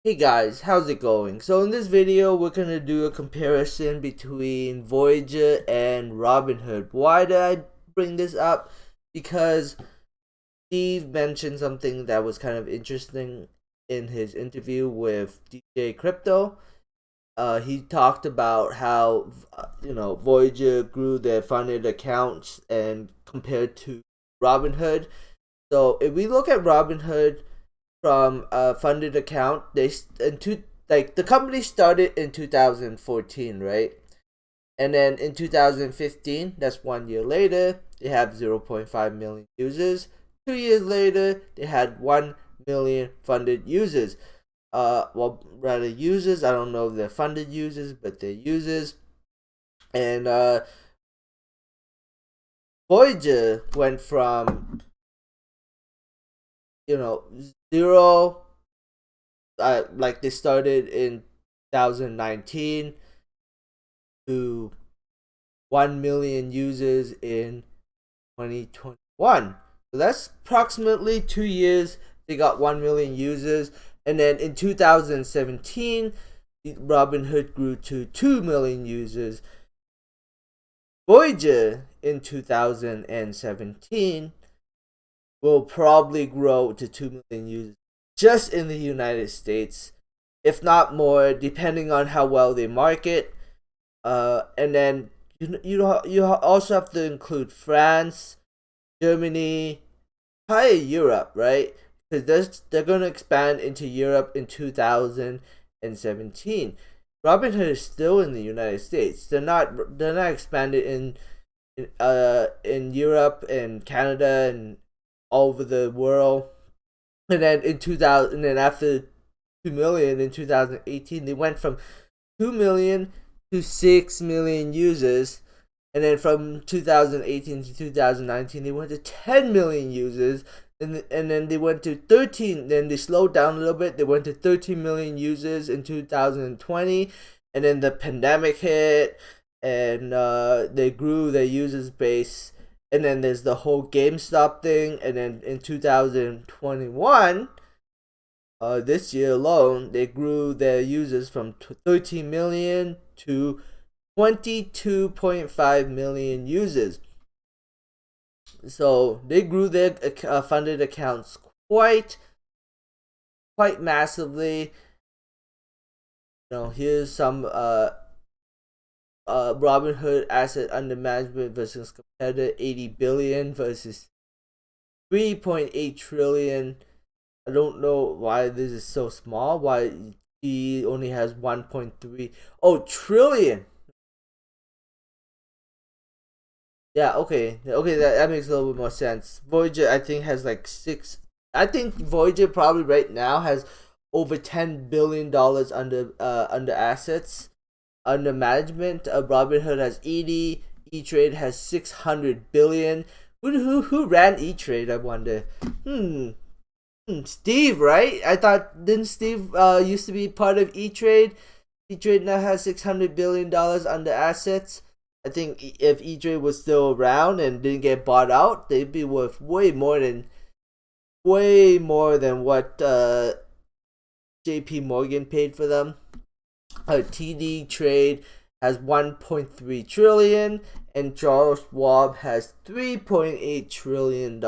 Hey guys, how's it going? So in this video, we're going to do a comparison between Voyager and Robinhood. Why did I bring this up? Because Steve mentioned something that was kind of interesting in his interview with DJ Crypto. He talked about how, Voyager grew their funded accounts and compared to Robinhood. So if we look at Robinhood, from a funded account. The company started in 2014, right? And then in 2015, that's 1 year later, they have 0.5 million users. 2 years later, they had 1 million funded users. Rather users. I don't know if they're funded users, but they're users. And Voyager went from zero, like they started in 2019 to 1 million users in 2021. So that's approximately 2 years. They got 1 million users. And then in 2017, Robinhood grew to 2 million users. Voyager in 2017 will probably grow to 2 million users just in the United States, if not more, depending on how well they market. And then you also have to include France, Germany, probably Europe, right? Because they're going to expand into Europe in 2017. Robinhood is still in the United States. They're not expanded in Europe and Canada and all over the world. And then and then after 2 million in 2018, they went from 2 million to 6 million users. And then from 2018 to 2019, they went to 10 million users. And then they went to 13. Then they slowed down a little bit. They went to 13 million users in 2020. And then the pandemic hit, and they grew their users base. And then there's the whole GameStop thing. And then in 2021, this year alone, they grew their users from 13 million to 22.5 million users. So they grew their funded accounts quite massively. Here's some Robinhood asset under management versus competitor: 80 billion versus 3.8 trillion. I don't know why this is so small. Why he only has 1.3 trillion. Yeah, okay, that makes a little bit more sense. Voyager, I think, has like six. I think Voyager probably right now has over $10 billion under assets under management. Robinhood has 80. E-Trade has 600 billion. Who ran E-Trade? I wonder. Steve, right? I thought, didn't Steve used to be part of E-Trade? E-Trade now has $600 billion under assets. I think if E-Trade was still around and didn't get bought out, they'd be worth way more than what JP Morgan paid for them. TD Trade has 1.3 trillion and Charles Schwab has $3.8 trillion.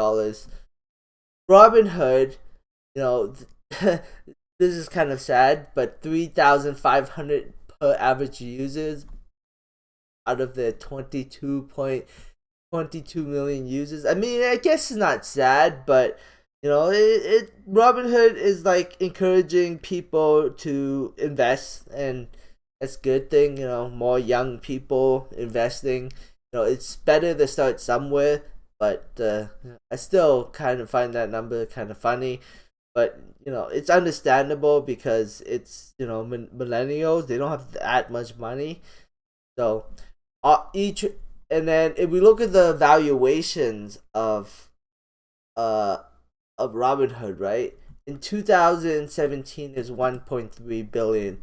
Robinhood, this is kind of sad, but 3,500 per average users out of the 22.22 million users. I mean, I guess it's not sad, but Robinhood is like encouraging people to invest, and that's a good thing. More young people investing. It's better to start somewhere, but I still kind of find that number kind of funny. But it's understandable because it's millennials. They don't have that much money, so and then if we look at the valuations of Robinhood, right? In 2017 is 1.3 billion.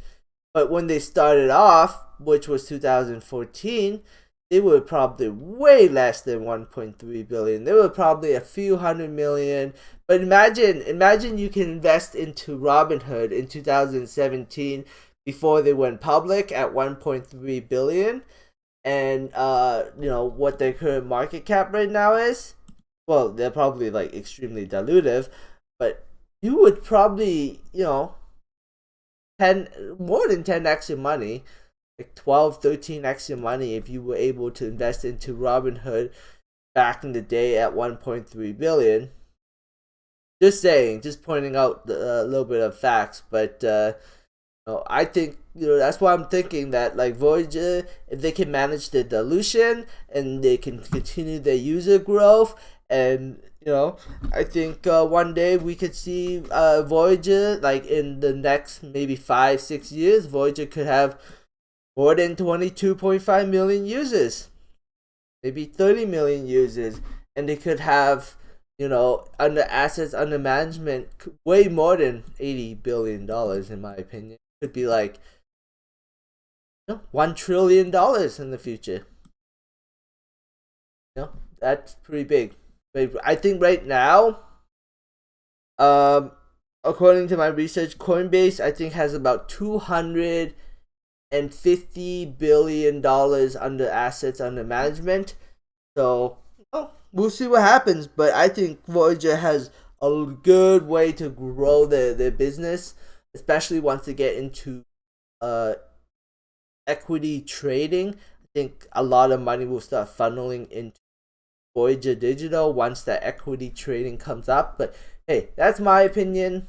But when they started off, which was 2014, they were probably way less than 1.3 billion. They were probably a few hundred million. But imagine you can invest into Robinhood in 2017 before they went public at 1.3 billion, and what their current market cap right now is. Well, they're probably like extremely dilutive, but you would probably 10 more than 10x your money, like 12 13x your money if you were able to invest into Robinhood back in the day at 1.3 billion. Just saying, just pointing out a little bit of facts. But I think that's why I'm thinking that like Voyager, if they can manage the dilution and they can continue their user growth, and I think one day we could see Voyager, like in the next maybe 5-6 years, Voyager could have more than 22.5 million users, maybe 30 million users, and they could have under assets under management way more than $80 billion, in my opinion. Could be like $1 trillion in the future. That's pretty big. But I think right now, according to my research, Coinbase I think has about $250 billion under assets under management. So we'll see what happens. But I think Voyager has a good way to grow their business, especially once they get into equity trading. I think a lot of money will start funneling into Voyager Digital once that equity trading comes up. But hey, that's my opinion.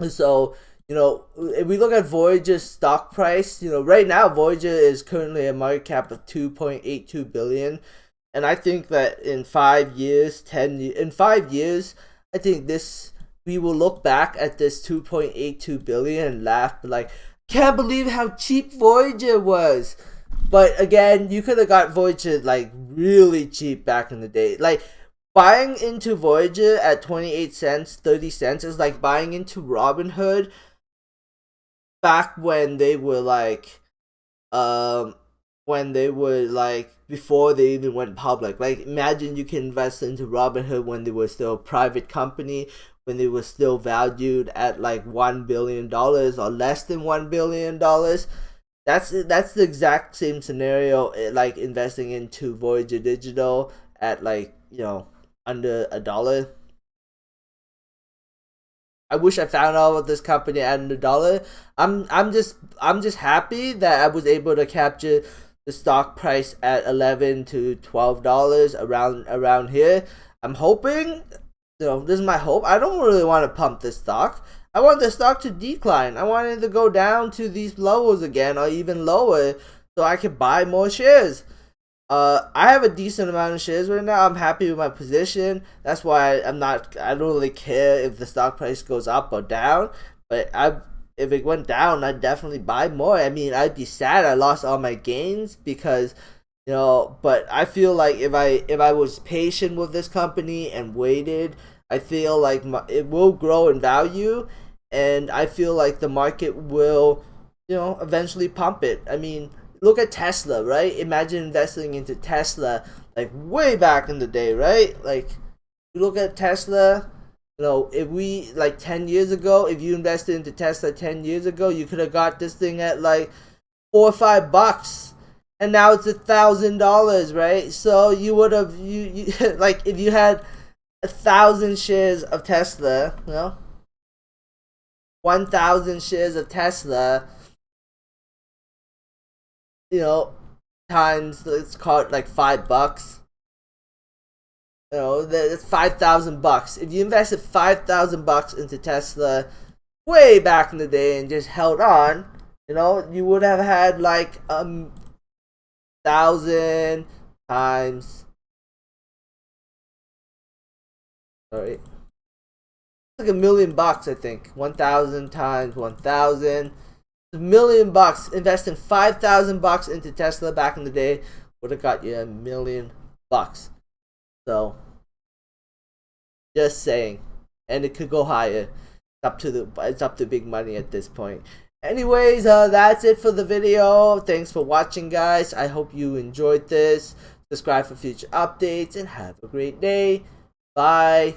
So if we look at Voyager's stock price, right now Voyager is currently a market cap of 2.82 billion, and I think that in 5 years, in 5 years, I think we will look back at this 2.82 billion and laugh, like, can't believe how cheap Voyager was. But again, you could have got Voyager like really cheap back in the day. Like, buying into Voyager at 28 cents, 30 cents is like buying into Robinhood back when they were like before they even went public. Like, imagine you can invest into Robinhood when they were still a private company, when they were still valued at like $1 billion or less than $1 billion. That's the exact same scenario, like investing into Voyager Digital at like under $1. I wish I found out about this company at $1. I'm just happy that I was able to capture the stock price at $11 to $12 around here. I'm hoping, this is my hope. I don't really want to pump this stock. I want the stock to decline. I want it to go down to these levels again or even lower so I can buy more shares. I have a decent amount of shares right now. I'm happy with my position. That's why I don't really care if the stock price goes up or down. But if it went down, I'd definitely buy more. I mean, I'd be sad I lost all my gains because but I feel like if I was patient with this company and waited, I feel like it will grow in value, and I feel like the market will, eventually pump it. I mean, look at Tesla, right? Imagine investing into Tesla like way back in the day, right? Like, you look at Tesla, if we like 10 years ago, if you invested into Tesla 10 years ago, you could have got this thing at like $4 or $5, and now it's $1,000, right? So you would have you like if you had 1,000 shares of Tesla, 1,000 shares of Tesla, times, let's call it like $5. That's $5,000. If you invested $5,000 into Tesla way back in the day and just held on, you would have had like 1,000 times. Sorry. Like $1 million, I think. 1,000 times 1,000. $1 million. Investing $5,000 into Tesla back in the day would have got you $1 million. So, just saying. And it could go higher. It's up to big money at this point. Anyways, that's it for the video. Thanks for watching, guys. I hope you enjoyed this. Subscribe for future updates and have a great day. Bye.